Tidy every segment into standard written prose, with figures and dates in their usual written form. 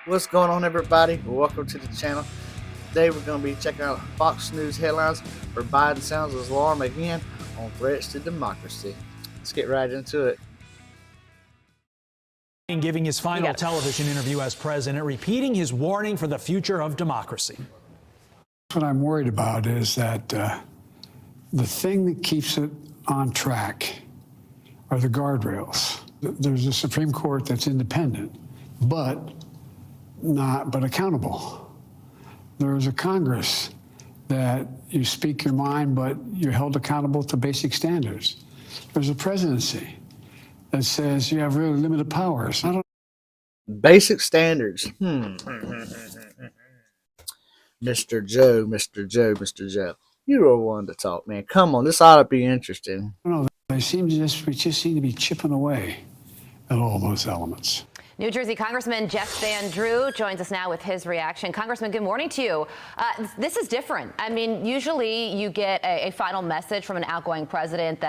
What's going on, everybody? Welcome to the channel. Today we're going to be checking out Fox News headlines where Biden sounds his alarm again on threats to democracy. Let's get right into it. Giving his final television interview as president, repeating his warning for the future of democracy. What I'm worried about is that the thing that keeps it on track are the guardrails. There's a Supreme Court that's independent, but accountable. There's a Congress that you speak your mind, but you're held accountable to basic standards. There's a presidency that says you have really limited powers. Basic standards. Mr. Joe. You are one to talk, man. Come on, this ought to be interesting. No, we just seem to be chipping away at all those elements. New Jersey Congressman Jeff Van Drew joins us now with his reaction. Congressman, good morning to you. This is different. I mean, usually you get a final message from an outgoing president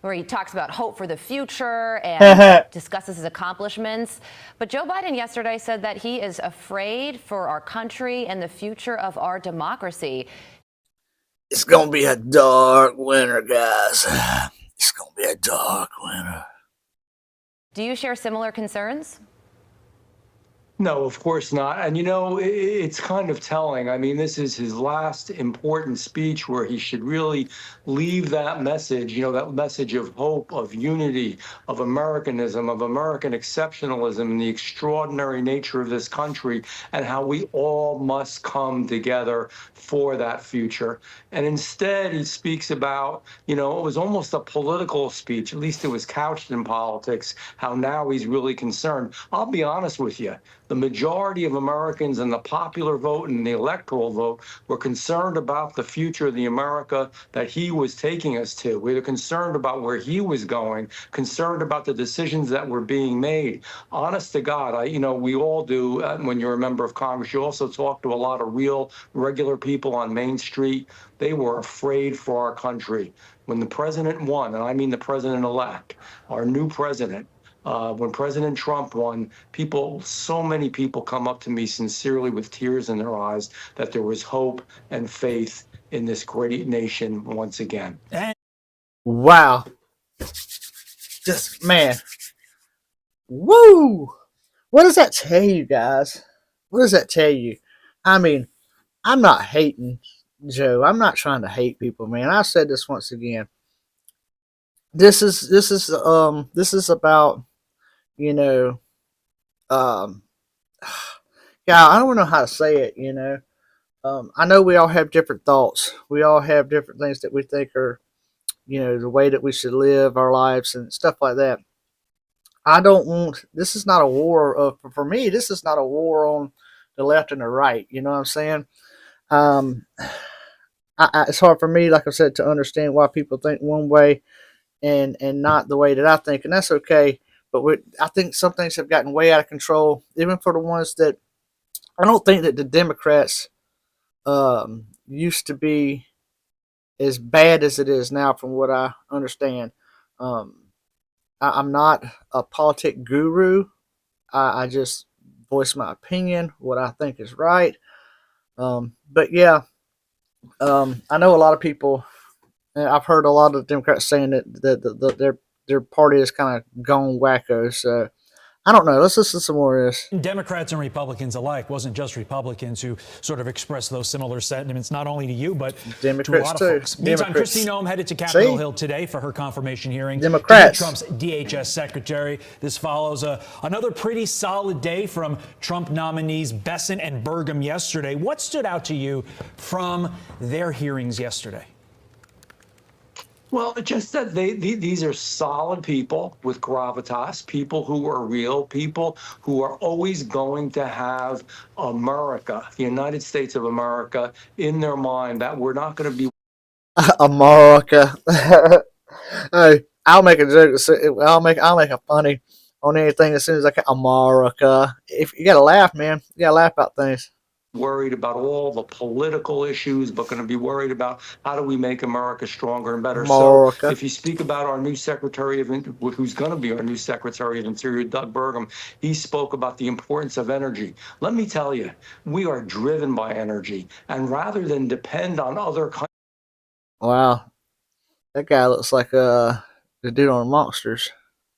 where he talks about hope for the future and discusses his accomplishments. But Joe Biden yesterday said that he is afraid for our country and the future of our democracy. It's going to be a dark winter, guys. It's going to be a dark winter. Do you share similar concerns? No, of course not. And, you know, it's kind of telling. I mean, this is his last important speech where he should really leave that message, you know, that message of hope, of unity, of Americanism, of American exceptionalism, and the extraordinary nature of this country and how we all must come together for that future. And instead, he speaks about, you know, it was almost a political speech, at least it was couched in politics, how now he's really concerned. I'll be honest with you. The majority of Americans in the popular vote and the electoral vote were concerned about the future of the America that he was taking us to. We were concerned about where he was going, concerned about the decisions that were being made. Honest to God, we all do. When you're a member of Congress, you also talk to a lot of real, regular people on Main Street. They were afraid for our country. When the president won, and I mean the president-elect, our new president, when President Trump won, so many people come up to me sincerely with tears in their eyes that there was hope and faith in this great nation once again. Wow. Just, man. Woo! What does that tell you, guys? What does that tell you? I mean, I'm not hating Joe. I'm not trying to hate people, man. I said this once again. This is about, you know, yeah, I don't know how to say it, you know. I know we all have different thoughts. We all have different things that we think are, you know, the way that we should live our lives and stuff like that. This is not a war for me, this is not a war on the left and the right. You know what I'm saying? It's hard for me, like I said, to understand why people think one way and not the way that I think, and that's okay. But I think some things have gotten way out of control, even for the ones that I don't think that the Democrats used to be as bad as it is now, from what I understand. I'm not a politic guru. I just voice my opinion, what I think is right. But yeah, I know a lot of people. I've heard a lot of Democrats saying that their party is kind of gone wacko. So I don't know. Let's listen to some more of this. Democrats and Republicans alike. Wasn't just Republicans who sort of expressed those similar sentiments, not only to you, but Democrats to a lot of too. folks. Meantime, Kristi Noem headed to Capitol Hill today for her confirmation hearing. Democrats. Trump's DHS secretary. This follows another pretty solid day from Trump nominees Bessent and Burgum yesterday. What stood out to you from their hearings yesterday? Well, just that these are solid people with gravitas, people who are real, people who are always going to have America, the United States of America, in their mind, that we're not going to be America. Hey, I'll make a joke. I'll make a funny on anything as soon as I can. America. If you gotta laugh, man, you gotta laugh about things. worried about all the political issues, but going to be worried about how do we make America stronger and better. America. So if you speak about our new Secretary of, who's going to be our new Secretary of Interior, Doug Burgum, he spoke about the importance of energy. Let me tell you, we are driven by energy. And rather than depend on other countries, Wow, that guy looks like the dude on Monsters.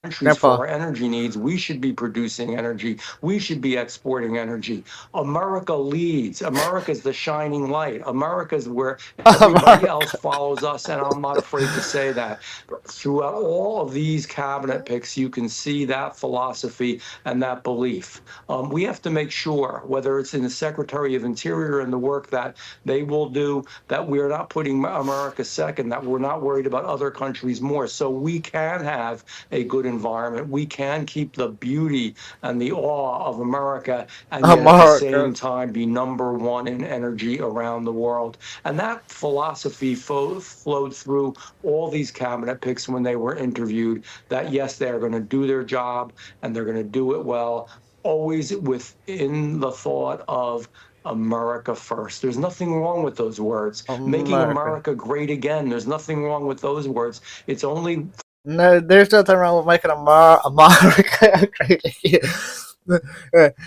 for our energy needs, we should be producing energy. We should be exporting energy. America leads. America's the shining light. America's where everybody else follows us, and I'm not afraid to say that. Throughout all of these cabinet picks, you can see that philosophy and that belief. We have to make sure, whether it's in the Secretary of Interior and the work that they will do, that we're not putting America second, that we're not worried about other countries more, so we can have a good environment. We can keep the beauty and the awe of America, and yet at the same time be number one in energy around the world. And that philosophy flowed through all these cabinet picks when they were interviewed, that yes, they are going to do their job and they're going to do it well, always within the thought of America first. There's nothing wrong with those words. Making America great again. There's nothing wrong with those words. It's only No, there's nothing wrong with making America great again.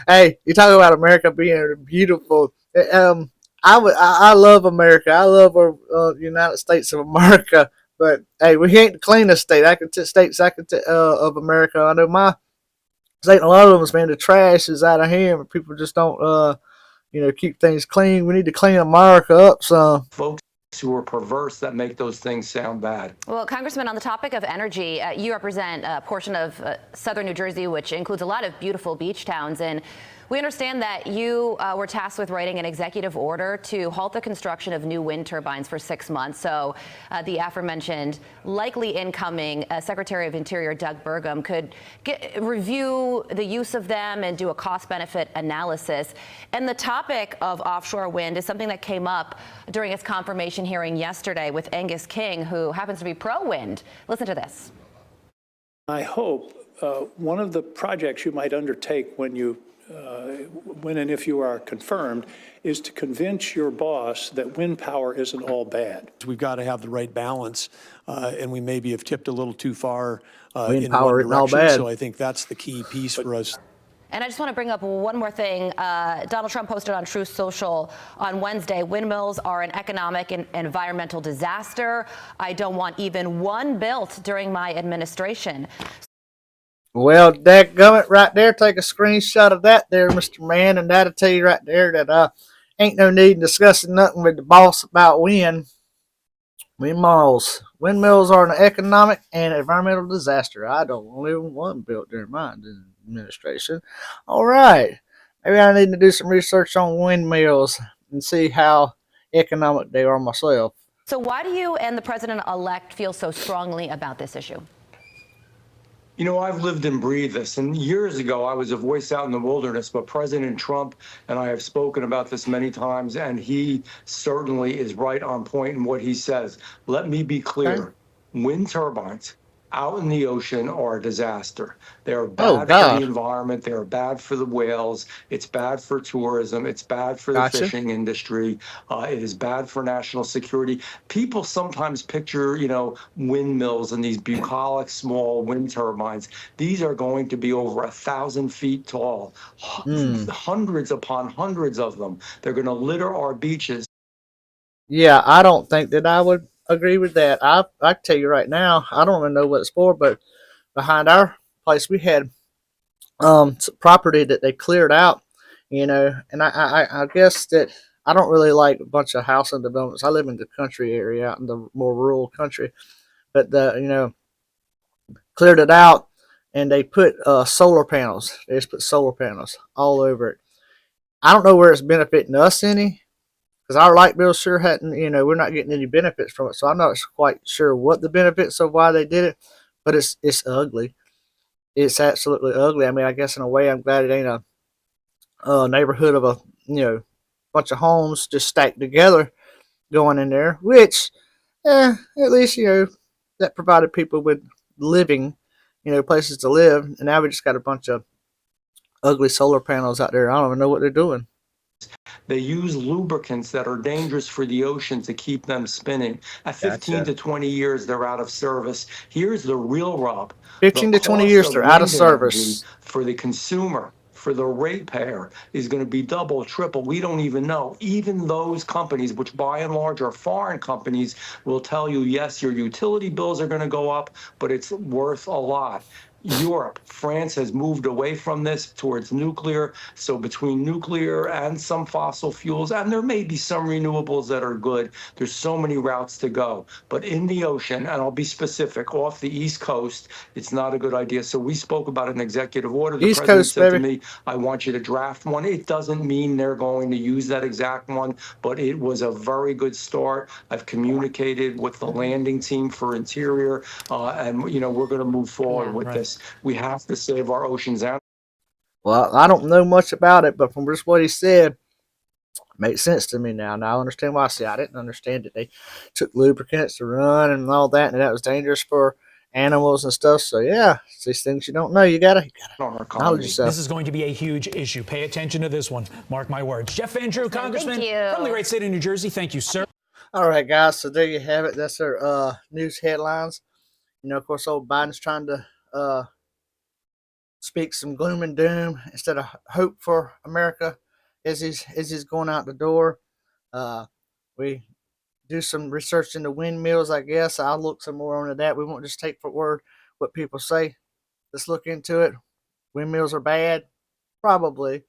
Hey, you talk about America being beautiful. I love America. I love our United States of America. But hey, we ain't the cleanest state. Of America. I know my state. A lot of them, man, the trash is out of hand. But people just don't, keep things clean. We need to clean America up some. Folks who are perverse that make those things sound bad. Well, Congressman, on the topic of energy, you represent a portion of southern New Jersey, which includes a lot of beautiful beach towns. And we understand that you were tasked with writing an executive order to halt the construction of new wind turbines for 6 months. So the aforementioned likely incoming Secretary of Interior Doug Burgum could review the use of them and do a cost-benefit analysis. And the topic of offshore wind is something that came up during its confirmation hearing yesterday with Angus King, who happens to be pro-wind. Listen to this. I hope one of the projects you might undertake when and if you are confirmed, is to convince your boss that wind power isn't all bad. We've got to have the right balance, and we maybe have tipped a little too far Wind in power one isn't all direction. bad. So I think that's the key piece for us. And I just want to bring up one more thing. Donald Trump posted on Truth Social on Wednesday, windmills are an economic and environmental disaster. I don't want even one built during my administration. Well, dadgummit, right there. Take a screenshot of that there, Mr. Man, and that'll tell you right there that ain't no need in discussing nothing with the boss about windmills. Windmills are an economic and environmental disaster. I don't want even one built during my administration. All right. Maybe I need to do some research on windmills and see how economic they are myself. So why do you and the president-elect feel so strongly about this issue? You know, I've lived and breathed this, and years ago I was a voice out in the wilderness, but President Trump and I have spoken about this many times, and he certainly is right on point in what he says. Let me be clear. Wind turbines out in the ocean are a disaster. They're bad for the environment. They're bad for the whales. It's bad for tourism. It's bad for the fishing industry. It is bad for national security. People sometimes picture, windmills and these bucolic small wind turbines. These are going to be over 1,000 feet tall, hundreds upon hundreds of them. They're going to litter our beaches. Yeah, I don't think that I would agree with that. I can tell you right now, I don't even know what it's for, but behind our place we had some property that they cleared out, and I guess that I don't really like a bunch of housing developments. I live in the country area, out in the more rural country, but cleared it out, and they put solar panels. They just put solar panels all over it. I don't know where it's benefiting us any, because our light bill sure hadn't, we're not getting any benefits from it. So I'm not quite sure what the benefits of why they did it, but it's ugly. It's absolutely ugly. I mean, I guess in a way I'm glad it ain't a neighborhood of a, bunch of homes just stacked together going in there, which, at least, that provided people with living, places to live. And now we just got a bunch of ugly solar panels out there. I don't even know what they're doing. They use lubricants that are dangerous for the ocean to keep them spinning. At 15 Gotcha. to 20 years, they're out of service. Here's the real rub. 15 The to 20 cost years, of they're out of wind energy service. for the consumer, for the ratepayer, is going to be double, triple. We don't even know. Even those companies, which by and large are foreign companies, will tell you, yes, your utility bills are going to go up, but it's worth a lot. Europe, France has moved away from this towards nuclear. So between nuclear and some fossil fuels, and there may be some renewables that are good, there's so many routes to go. But in the ocean, and I'll be specific, off the East Coast, it's not a good idea. So we spoke about an executive order. The East president Coast, said to baby. me, I want you to draft one. It doesn't mean they're going to use that exact one, but it was a very good start. I've communicated with the landing team for Interior, and we're going to move forward with this. We have to save our oceans. Well, I don't know much about it, but from just what he said, it makes sense to me now. Now I understand why. See, I didn't understand that they took lubricants to run and all that, and that was dangerous for animals and stuff. So yeah, it's these things you don't know. You gotta On our knowledge economy. yourself. This is going to be a huge issue. Pay attention to this one. Mark my words. Jeff Van Drew, Congressman you. from the great state of New Jersey. Thank you, sir. All right, guys. So there you have it. That's our news headlines. Of course, old Biden's trying to speak some gloom and doom instead of hope for America as he's going out the door. We do some research into windmills, I guess. I'll look some more into that. We won't just take for word what people say. Let's look into it. Windmills are bad? Probably.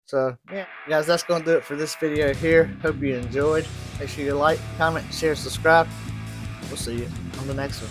So, yeah, guys, that's going to do it for this video here. Hope you enjoyed. Make sure you like, comment, share, subscribe. We'll see you on the next one.